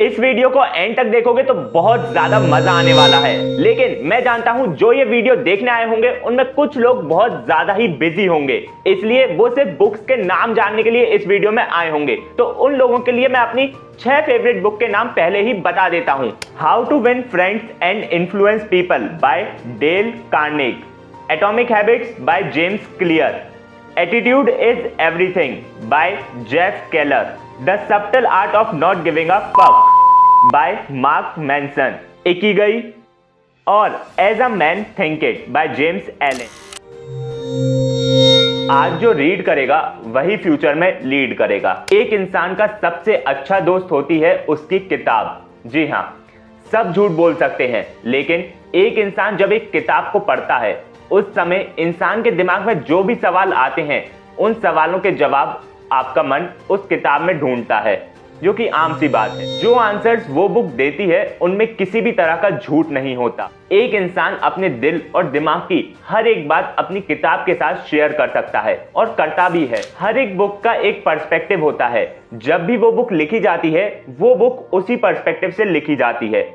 इस वीडियो को एंड तक देखोगे तो बहुत ज्यादा मजा आने वाला है, लेकिन मैं जानता हूं जो ये वीडियो देखने आए होंगे उनमें कुछ लोग बहुत ज्यादा ही बिजी होंगे, इसलिए वो सिर्फ बुक्स के नाम जानने के लिए इस वीडियो में आए होंगे। तो उन लोगों के लिए मैं अपनी 6 फेवरेट बुक के नाम पहले ही बता देता हूं। How to win friends and influence people by Dale Carnegie, atomic habits by James Clear, attitude is everything by Jeff Keller, the subtle art of not giving a fuck by Mark Manson, ikigai और as a man think it by James Allen. आज जो read करेगा वही future में lead करेगा। एक इंसान का सबसे अच्छा दोस्त होती है उसकी किताब। जी हाँ, सब झूठ बोल सकते हैं, लेकिन एक इंसान जब एक किताब को पढ़ता है उस समय इंसान के दिमाग में जो भी सवाल आते हैं उन सवालों के जवाब आपका मन उस किताब में ढूंढता है, जो कि आम सी बात है। जो आंसर्स वो बुक देती है उनमें किसी भी तरह का झूठ नहीं होता। एक इंसान अपने दिल और दिमाग की हर एक बात अपनी किताब के साथ शेयर कर सकता है और करता भी है। हर एक बुक का एक पर्सपेक्टिव होता है। जब भी वो बुक लिखी जाती है वो बुक उसी पर्सपेक्टिव से लिखी जाती है।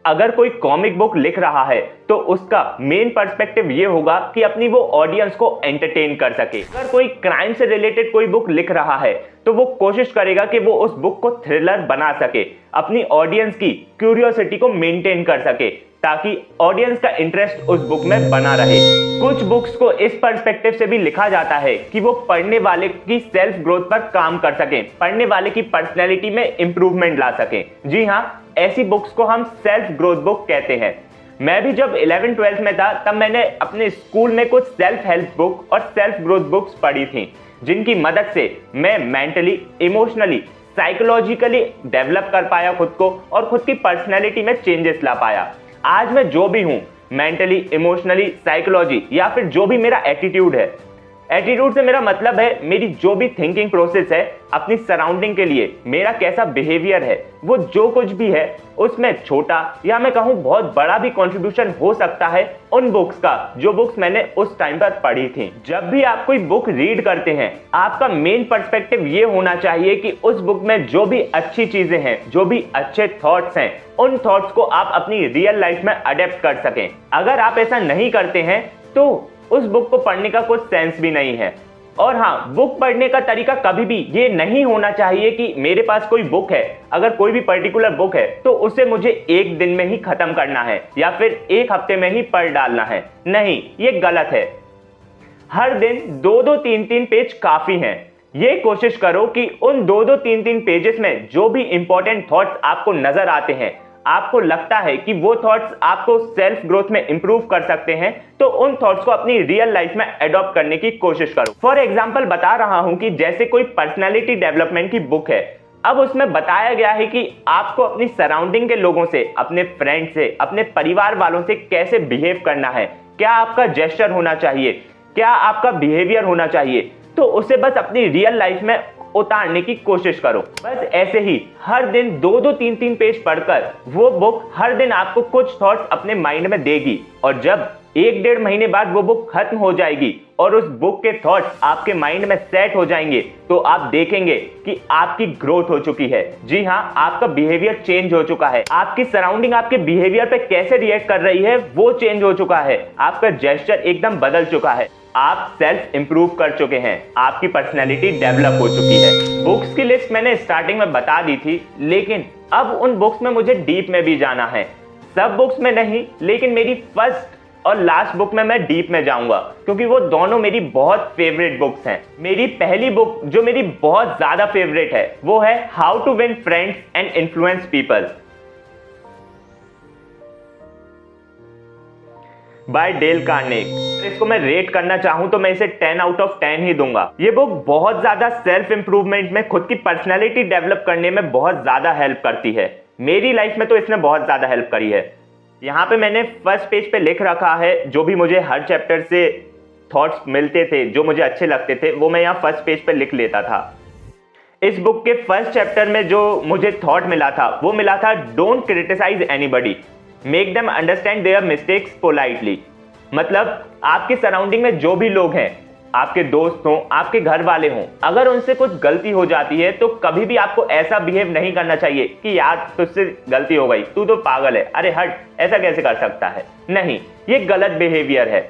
अगर कोई कॉमिक बुक लिख रहा है तो उसका मेन पर्सपेक्टिव ये होगा कि अपनी वो ऑडियंस को एंटरटेन कर सके। अगर कोई क्राइम से रिलेटेड कोई बुक लिख रहा है तो वो कोशिश करेगा कि वो उस बुक को थ्रिलर बना सके, अपनी ऑडियंस की क्यूरियोसिटी को मेंटेन कर सके, ताकि ऑडियंस का इंटरेस्ट उस बुक में बना रहे। कुछ बुक्स को इस पर्सपेक्टिव से भी लिखा जाता है कि वो पढ़ने वाले की सेल्फ ग्रोथ पर काम कर सकें, पढ़ने वाले की पर्सनैलिटी में इंप्रूवमेंट ला सकें। जी हाँ, ऐसी बुक्स को हम सेल्फ ग्रोथ बुक कहते हैं। मैं भी जब 11th-12th में था तब मैंने अपने स्कूल में कुछ सेल्फ हेल्प बुक और सेल्फ ग्रोथ बुक्स पढ़ी थी, जिनकी मदद से मैं मेंटली, इमोशनली, साइकोलॉजिकली डेवलप कर पाया खुद को और खुद की पर्सनैलिटी में चेंजेस ला पाया। आज मैं जो भी हूं, मेंटली, इमोशनली, साइकोलॉजी या फिर जो भी मेरा एटीट्यूड है, एटीट्यूड से मेरा मतलब है मेरी जो भी थिंकिंग प्रोसेस है अपनी सराउंडिंग के लिए, मेरा कैसा बिहेवियर है, वो जो कुछ भी है उसमें छोटा या मैं कहूँ बहुत बड़ा भी कंट्रीब्यूशन हो सकता है उन बुक्स का जो बुक्स मैंने उस टाइम पर पढ़ी थी। जब भी आप कोई बुक रीड करते हैं आपका मेन पर्सपेक्टिव ये होना चाहिए कि उस बुक में जो भी अच्छी चीजें हैं, जो भी अच्छे थॉट्स हैं, उन थॉट्स को आप अपनी रियल लाइफ में अडेप्ट कर सकें। अगर आप ऐसा नहीं करते हैं तो उस बुक को पढ़ने का कुछ सेंस भी नहीं है। और हाँ, बुक पढ़ने का तरीका कभी भी ये नहीं होना चाहिए कि मेरे पास कोई बुक है, अगर कोई भी पर्टिकुलर बुक है तो उसे मुझे एक दिन में ही खत्म करना है या फिर एक हफ्ते में ही पढ़ डालना है। नहीं, ये गलत है। हर दिन 2-2, 3-3 पेज काफी हैं। ये कोशिश करो कि उन 2-2, 3-3 पेजेस में जो भी इंपॉर्टेंट थॉट्स आपको नजर आते हैं, आपको लगता है कि वो थॉट्स आपको सेल्फ ग्रोथ में इंप्रूव कर सकते हैं, तो उन थॉट्स को अपनी रियल लाइफ में अडॉप्ट करने की कोशिश करो। फॉर एग्जांपल बता रहा हूं कि जैसे कोई पर्सनालिटी डेवलपमेंट की बुक है, अब उसमें बताया गया है कि आपको अपनी सराउंडिंग के लोगों से, अपने फ्रेंड से, अपने परिवार वालों से कैसे बिहेव करना है, क्या आपका जेस्चर होना चाहिए, क्या आपका बिहेवियर होना चाहिए, तो उसे बस अपनी रियल लाइफ में उतारने की कोशिश करो। बस ऐसे ही हर दिन 2-2, 3-3 पेज पढ़कर वो बुक हर दिन आपको कुछ थॉट्स अपने माइंड में देगी, और जब 1-1.5 महीने बाद वो बुक खत्म हो जाएगी और उस बुक के थॉट्स आपके माइंड में सेट हो जाएंगे, तो आप देखेंगे कि आपकी ग्रोथ हो चुकी है। जी हाँ, आपका बिहेवियर चेंज हो चुका है, आपकी सराउंडिंग आपके बिहेवियर पे कैसे रिएक्ट कर रही है वो चेंज हो चुका है, आपका जेस्चर एकदम बदल चुका है, आप सेल्फ इंप्रूव कर चुके हैं, आपकी पर्सनैलिटी डेवलप हो चुकी है। बुक्स की लिस्ट मैंने स्टार्टिंग में बता दी थी, लेकिन अब उन बुक्स में मुझे डीप में भी जाना है। सब बुक्स में नहीं, लेकिन मेरी फर्स्ट और लास्ट बुक में मैं डीप में जाऊंगा, क्योंकि वो दोनों मेरी बहुत फेवरेट बुक्स हैं। मेरी पहली बुक जो मेरी बहुत ज्यादा फेवरेट है वो है how to win friends and influence people by Dale Carnegie. इसको मैं रेट करना चाहूं तो मैं इसे 10 आउट ऑफ 10 ही दूंगा। ये बुक बहुत ज्यादा सेल्फ इंप्रूवमेंट में, खुद की पर्सनैलिटी डेवलप करने में बहुत ज्यादा हेल्प करती है। मेरी लाइफ में तो इसने बहुत ज्यादा हेल्प करी है। यहाँ पे मैंने फर्स्ट पेज पे लिख रखा है जो भी मुझे हर चैप्टर से थॉट्स मिलते थे, जो मुझे अच्छे लगते थे, वो मैं यहाँ फर्स्ट पेज पे लिख लेता था। इस बुक के फर्स्ट चैप्टर में जो मुझे थॉट मिला था वो मिला था, don't criticise anybody, make them understand their mistakes politely. मतलब आपके सराउंडिंग में जो भी लोग हैं आपके दोस्त हों, आपके घर वाले हों, अगर उनसे कुछ गलती हो जाती है तो कभी भी आपको ऐसा बिहेव नहीं करना चाहिए कि यार तुझसे गलती हो गई, तू तो पागल है, अरे हट, ऐसा कैसे कर सकता है। नहीं, ये गलत बिहेवियर है।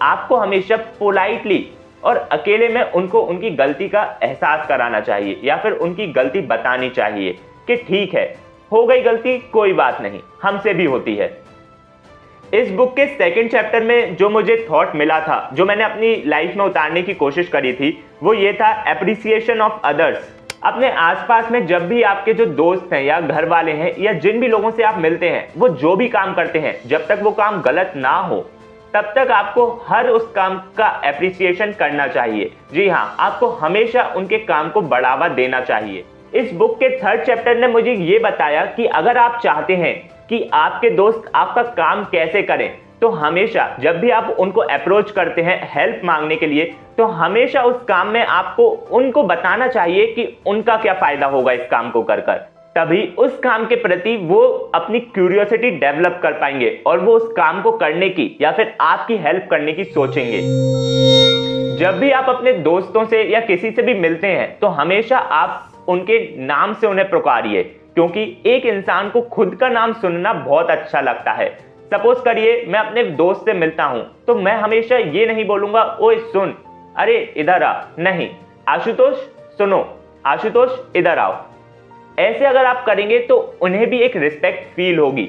आपको हमेशा पोलाइटली और अकेले में उनको उनकी गलती का एहसास कराना चाहिए या फिर उनकी गलती बतानी चाहिए कि ठीक है, हो गई गलती, कोई बात नहीं, हमसे भी होती है। इस बुक के सेकंड चैप्टर में जो मुझे थॉट मिला था, जो मैंने अपनी लाइफ में उतारने की कोशिश करी थी, वो ये था एप्रिसिएशन ऑफ अदर्स। अपने आसपास में जब भी आपके जो दोस्त हैं या घर वाले हैं या जिन भी लोगों से आप मिलते हैं, वो जो भी काम करते हैं, जब तक वो काम गलत ना हो तब तक आपको हर उस काम का एप्रिसिएशन करना चाहिए। जी हाँ, आपको हमेशा उनके काम को बढ़ावा देना चाहिए। इस बुक के थर्ड चैप्टर ने मुझे ये बताया कि अगर आप चाहते हैं कि आपके दोस्त आपका काम कैसे करें, तो हमेशा जब भी आप उनको अप्रोच करते हैं हेल्प मांगने के लिए, तो हमेशा उस काम में आपको उनको बताना चाहिए कि उनका क्या फायदा होगा इस काम को कर कर। तभी उस काम के प्रति वो अपनी क्यूरियोसिटी डेवलप कर पाएंगे और वो उस काम को करने की या फिर आपकी हेल्प करने की सोचेंगे। जब भी आप अपने दोस्तों से या किसी से भी मिलते हैं तो हमेशा आप उनके नाम से उन्हें पुकारिए, क्योंकि एक इंसान को खुद का नाम सुनना बहुत अच्छा लगता है। सपोज करिए मैं अपने दोस्त से मिलता हूं तो मैं हमेशा ये नहीं बोलूंगा ओए सुन, अरे इधर आ, नहीं, आशुतोष सुनो, आशुतोष इधर आओ। ऐसे अगर आप करेंगे तो उन्हें भी एक रिस्पेक्ट फील होगी,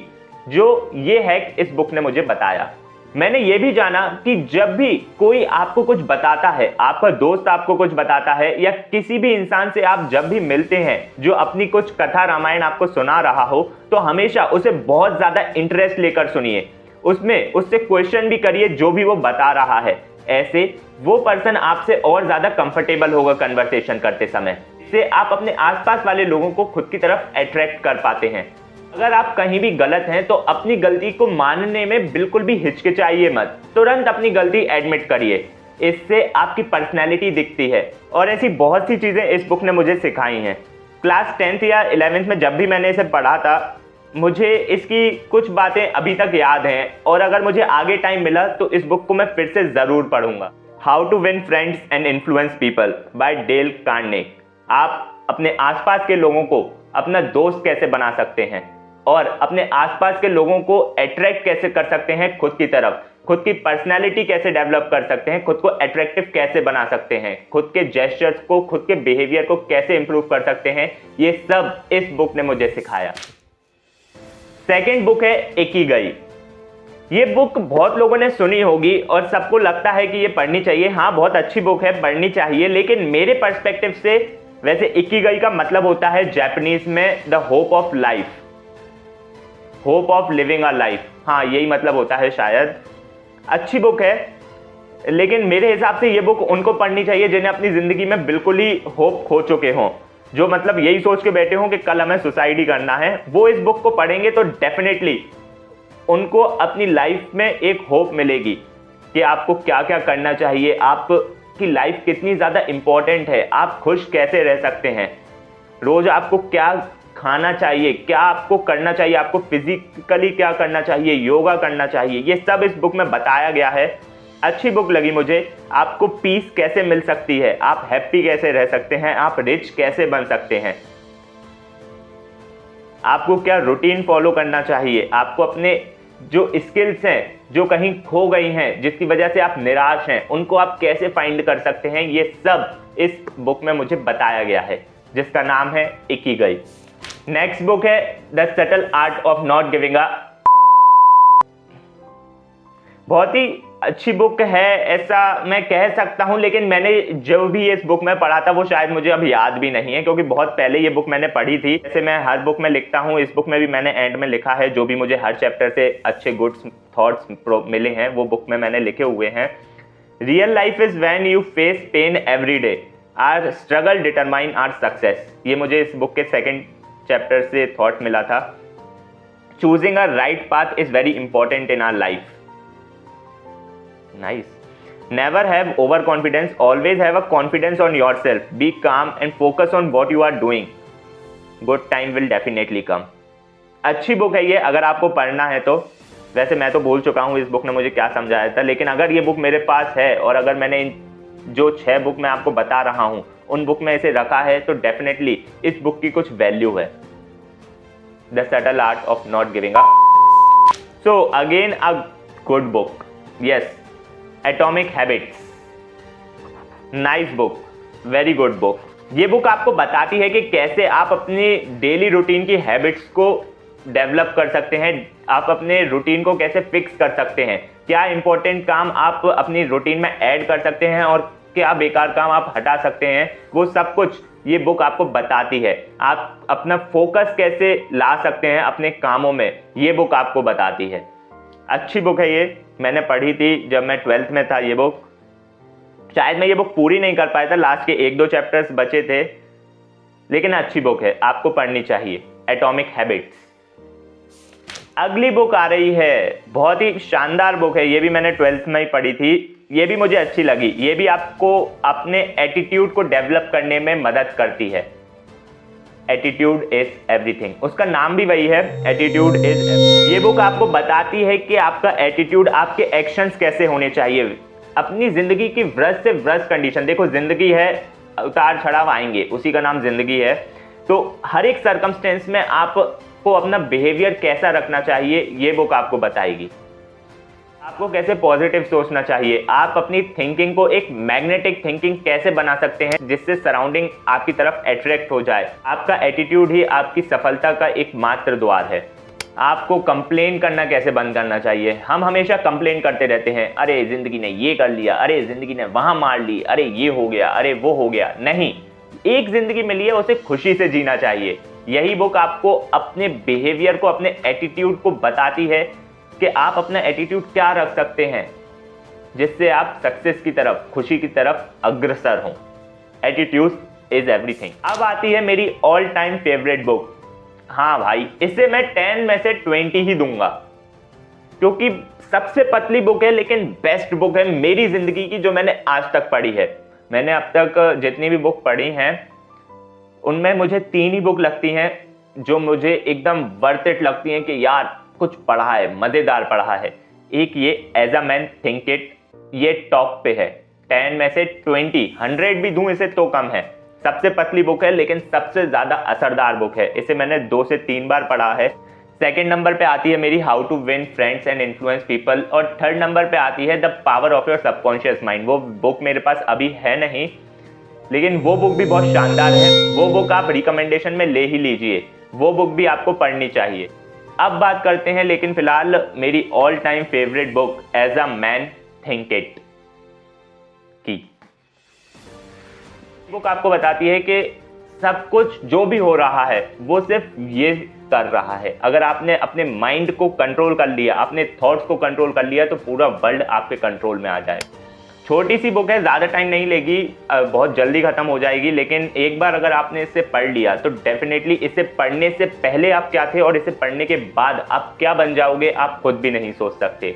जो ये है इस बुक ने मुझे बताया। मैंने ये भी जाना कि जब भी कोई आपको कुछ बताता है, आपका दोस्त आपको कुछ बताता है या किसी भी इंसान से आप जब भी मिलते हैं जो अपनी कुछ कथा रामायण आपको सुना रहा हो, तो हमेशा उसे बहुत ज्यादा इंटरेस्ट लेकर सुनिए, उसमें उससे क्वेश्चन भी करिए जो भी वो बता रहा है। ऐसे वो पर्सन आपसे और ज्यादा कंफर्टेबल होगा कन्वर्सेशन करते समय, इससे आप अपने आसपास वाले लोगों को खुद की तरफ अट्रैक्ट कर पाते हैं। अगर आप कहीं भी गलत हैं तो अपनी गलती को मानने में बिल्कुल भी हिचकिचाइए मत, तुरंत अपनी गलती एडमिट करिए, इससे आपकी पर्सनैलिटी दिखती है। और ऐसी बहुत सी चीज़ें इस बुक ने मुझे सिखाई हैं। क्लास 10th या 11th में जब भी मैंने इसे पढ़ा था, मुझे इसकी कुछ बातें अभी तक याद हैं और अगर मुझे आगे टाइम मिला तो इस बुक को मैं फिर से ज़रूर पढ़ूंगा। How to win friends and influence people by Dale Carnegie. आप अपने आसपास के लोगों को अपना दोस्त कैसे बना सकते हैं और अपने आसपास के लोगों को अट्रैक्ट कैसे कर सकते हैं खुद की तरफ, खुद की पर्सनैलिटी कैसे डेवलप कर सकते हैं, खुद को अट्रैक्टिव कैसे बना सकते हैं, खुद के जेस्चर्स को, खुद के बिहेवियर को कैसे इंप्रूव कर सकते हैं, ये सब इस बुक ने मुझे सिखाया। सेकेंड बुक है इकिगाई। ये बुक बहुत लोगों ने सुनी होगी और सबको लगता है कि ये पढ़नी चाहिए। हाँ, बहुत अच्छी बुक है, पढ़नी चाहिए, लेकिन मेरे पर्सपेक्टिव से वैसे इकिगाई का मतलब होता है जापानीज में the hope of life, hope of living a life. हाँ, यही मतलब होता है शायद। अच्छी बुक है, लेकिन मेरे हिसाब से ये बुक उनको पढ़नी चाहिए जिन्हें अपनी जिंदगी में बिल्कुल ही होप खो चुके हों, जो मतलब यही सोच के बैठे हों कि कल हमें सुसाइड ही करना है। वो इस बुक को पढ़ेंगे तो डेफिनेटली उनको अपनी लाइफ में एक होप मिलेगी कि आपको क्या क्या करना चाहिए, आपकी लाइफ कितनी ज़्यादा इंपॉर्टेंट है, आप खुश कैसे रह सकते हैं, रोज़ आपको क्या खाना चाहिए, क्या आपको करना चाहिए, आपको फिजिकली क्या करना चाहिए, योगा करना चाहिए, ये सब इस बुक में बताया गया है। अच्छी बुक लगी मुझे। आपको पीस कैसे मिल सकती है, आप हैप्पी कैसे रह सकते हैं, आप रिच कैसे बन सकते हैं, आपको क्या रूटीन फॉलो करना चाहिए, आपको अपने जो स्किल्स हैं जो कहीं खो गई हैं, जिसकी वजह से आप निराश हैं, उनको आप कैसे फाइंड कर सकते हैं, ये सब इस बुक में मुझे बताया गया है, जिसका नाम है इकिगाई। नेक्स्ट बुक है the subtle art of not giving अ। बहुत ही अच्छी बुक है ऐसा मैं कह सकता हूं, लेकिन मैंने जो भी इस बुक में पढ़ा था वो शायद मुझे अब याद भी नहीं है, क्योंकि बहुत पहले ये बुक मैंने पढ़ी थी। जैसे मैं हर बुक में लिखता हूं, इस बुक में भी मैंने एंड में लिखा है जो भी मुझे हर चैप्टर से अच्छे गुड थॉट्स मिले हैं वो बुक में मैंने लिखे हुए हैं। Real life is when you face pain every day, our struggle determine our success. ये मुझे इस बुक के सेकेंड चैप्टर से थॉट मिला था। Choosing a right path is very important in our life. Nice. Never have overconfidence. Always have a confidence on yourself. Be calm and focus on what you are doing. Good time will definitely come. अच्छी book है ये, अगर आपको पढ़ना है तो। वैसे मैं तो भूल चुका हूँ इस बुक ने मुझे क्या समझाया था, लेकिन अगर ये बुक मेरे पास है और अगर मैंने इन जो 6 बुक मैं आपको बता रहा हूँ उन बुक में इसे रखा है तो डेफिनेटली इस बुक की कुछ वैल्यू है। The subtle art of not giving up. So again a good book, yes, atomic habits, nice book, very good book. ये बुक आपको बताती है कि कैसे आप अपनी डेली रूटीन की हैबिट्स को डेवलप कर सकते हैं, आप अपने रूटीन को कैसे फिक्स कर सकते हैं, क्या इंपॉर्टेंट काम आप अपनी रूटीन में ऐड कर सकते हैं और क्या बेकार काम आप हटा सकते हैं, वो सब कुछ ये बुक आपको बताती है। आप अपना फोकस कैसे ला सकते हैं अपने कामों में, ये बुक आपको बताती है। अच्छी बुक है ये, मैंने पढ़ी थी जब मैं 12th में था। ये बुक शायद मैं ये बुक पूरी नहीं कर पाया था, लास्ट के 1-2 चैप्टर्स बचे थे, लेकिन अच्छी बुक है, आपको पढ़नी चाहिए, एटॉमिक हैबिट्स। अगली बुक आ रही है, बहुत ही शानदार बुक है, ये भी मैंने 12th में ही पढ़ी थी, ये भी मुझे अच्छी लगी। ये भी आपको अपने एटीट्यूड को डेवलप करने में मदद करती है। एटीट्यूड इज एवरीथिंग, उसका नाम भी वही है, एटीट्यूड इज। ये बुक आपको बताती है कि आपका एटीट्यूड, आपके एक्शंस कैसे होने चाहिए अपनी जिंदगी की वर्स्ट से वर्स्ट कंडीशन। देखो जिंदगी है, उतार चढ़ाव आएंगे, उसी का नाम जिंदगी है। तो हर एक सर्कमस्टेंस में आपको अपना बिहेवियर कैसा रखना चाहिए ये बुक आपको बताएगी। आपको कैसे पॉजिटिव सोचना चाहिए, आप अपनी थिंकिंग को एक मैग्नेटिक थिंकिंग कैसे बना सकते हैं जिससे सराउंडिंग आपकी तरफ अट्रैक्ट हो जाए। आपका एटीट्यूड ही आपकी सफलता का एक मात्र द्वार है। आपको कंप्लेन करना कैसे बंद करना चाहिए। हम हमेशा कंप्लेन करते रहते हैं, अरे जिंदगी ने ये कर लिया, अरे जिंदगी ने वहां मार ली, अरे ये हो गया, अरे वो हो गया। नहीं, एक जिंदगी मिली है, उसे खुशी से जीना चाहिए। यही बुक आपको अपने बिहेवियर को, अपने एटीट्यूड को बताती है कि आप अपना एटीट्यूड क्या रख सकते हैं जिससे आप सक्सेस की तरफ, खुशी की तरफ अग्रसर हों। Attitude is everything. अब आती है मेरी ऑल टाइम फेवरेट बुक। हाँ भाई, इसे मैं 10 में से 20 ही दूंगा, क्योंकि सबसे पतली बुक है लेकिन बेस्ट बुक है मेरी जिंदगी की जो मैंने आज तक पढ़ी है। मैंने अब तक जितनी भी बुक पढ़ी हैं उनमें मुझे 3 ही बुक लगती हैं जो मुझे एकदम वर्थ इट लगती हैं कि यार कुछ पढ़ा है, मजेदार पढ़ा है। एक ये as a man think it, ये टॉप पे है, 10 में से 20, 100 भी दूं इसे तो कम है। सबसे पतली बुक है लेकिन सबसे ज्यादा असरदार बुक है, इसे मैंने 2 से 3 बार पढ़ा है। सेकंड नंबर पे आती है मेरी how to win friends and influence people, और थर्ड नंबर पे आती है the power of your subconscious mind. वो बुक मेरे पास अभी है नहीं, लेकिन वो बुक भी बहुत शानदार है, वो बुक आप रिकमेंडेशन में ले ही लीजिए, वो बुक भी आपको पढ़नी चाहिए। अब बात करते हैं लेकिन फिलहाल मेरी all time favourite book as a man think it की। बुक आपको बताती है कि सब कुछ जो भी हो रहा है वो सिर्फ ये कर रहा है। अगर आपने अपने माइंड को कंट्रोल कर लिया, अपने थॉट्स को कंट्रोल कर लिया, तो पूरा वर्ल्ड आपके कंट्रोल में आ जाए। छोटी सी बुक है, ज़्यादा टाइम नहीं लेगी, बहुत जल्दी ख़त्म हो जाएगी, लेकिन एक बार अगर आपने इसे पढ़ लिया तो डेफिनेटली इसे पढ़ने से पहले आप क्या थे और इसे पढ़ने के बाद आप क्या बन जाओगे आप खुद भी नहीं सोच सकते।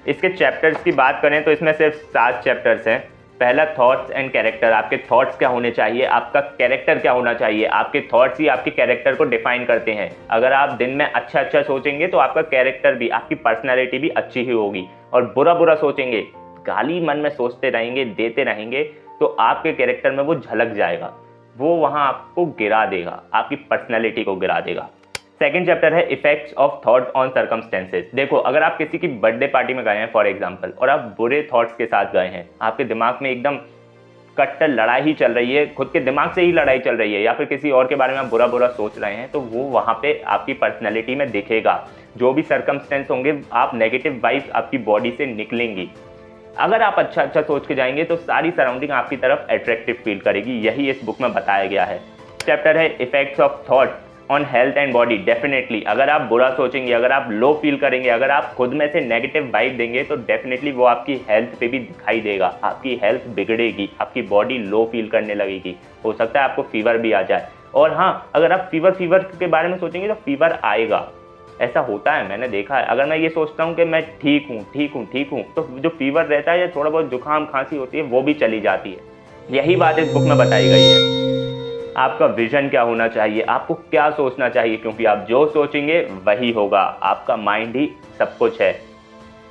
इसके चैप्टर्स की बात करें तो इसमें सिर्फ 7 चैप्टर्स हैं। पहला थॉट्स एंड कैरेक्टर, आपके थॉट्स क्या होने चाहिए, आपका कैरेक्टर क्या होना चाहिए। आपके थॉट्स ही आपके कैरेक्टर को डिफाइन करते हैं। अगर आप दिन में अच्छा अच्छा सोचेंगे तो आपका कैरेक्टर भी, आपकी पर्सनैलिटी भी अच्छी ही होगी, और बुरा बुरा सोचेंगे, गाली मन में सोचते रहेंगे, देते रहेंगे, तो आपके कैरेक्टर में वो झलक जाएगा, वो वहाँ आपको गिरा देगा, आपकी पर्सनैलिटी को गिरा देगा। सेकेंड चैप्टर है effects of thought on circumstances. देखो, अगर आप किसी की बर्थडे पार्टी में गए हैं फॉर एग्जांपल, और आप बुरे थॉट्स के साथ गए हैं, आपके दिमाग में एकदम कट्टर लड़ाई ही चल रही है, खुद के दिमाग से ही लड़ाई चल रही है, या फिर किसी और के बारे में आप बुरा बुरा सोच रहे हैं, तो वो वहाँ पे आपकी पर्सनैलिटी में दिखेगा। जो भी सर्कमस्टेंस होंगे, आप नेगेटिव वाइब्स आपकी बॉडी से निकलेंगी। अगर आप अच्छा अच्छा सोच के जाएंगे तो सारी सराउंडिंग आपकी तरफ अट्रैक्टिव फील करेगी। यही इस बुक में बताया गया है। चैप्टर है effects of thought on health and body. Definitely अगर आप बुरा सोचेंगे, अगर आप लो फील करेंगे, अगर आप खुद में से नेगेटिव वाइब देंगे, तो डेफिनेटली वो आपकी हेल्थ पे भी दिखाई देगा। आपकी हेल्थ बिगड़ेगी, आपकी बॉडी लो फील करने लगेगी, हो सकता है आपको फीवर भी आ जाए। और हाँ, अगर आप फीवर के बारे में सोचेंगे तो फीवर आएगा, ऐसा होता है, मैंने देखा है। अगर मैं ये सोचता हूँ कि मैं ठीक हूँ, तो जो फीवर रहता है या थोड़ा बहुत जुकाम खांसी होती है वो भी चली जाती है। यही बात इस बुक में बताई गई है। आपका विजन क्या होना चाहिए, आपको क्या सोचना चाहिए, क्योंकि आप जो सोचेंगे वही होगा, आपका माइंड ही सब कुछ है।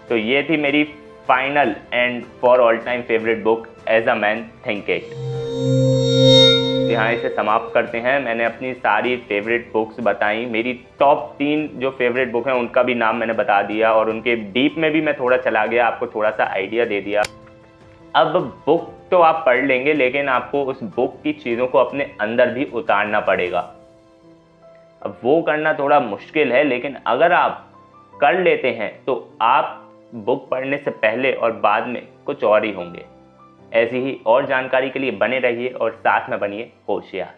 तो ये थी मेरी final and for all time favourite book as a man think it. यहाँ इसे समाप्त करते हैं। मैंने अपनी सारी फेवरेट बुक्स बताई, मेरी टॉप 3 जो फेवरेट बुक हैं उनका भी नाम मैंने बता दिया और उनके डीप में भी मैं थोड़ा चला गया, आपको थोड़ा सा आइडिया दे दिया। अब बुक तो आप पढ़ लेंगे, लेकिन आपको उस बुक की चीज़ों को अपने अंदर भी उतारना पड़ेगा। अब वो करना थोड़ा मुश्किल है, लेकिन अगर आप कर लेते हैं तो आप बुक पढ़ने से पहले और बाद में कुछ और ही होंगे। ऐसी ही और जानकारी के लिए बने रहिए और साथ में बनिए होशियार।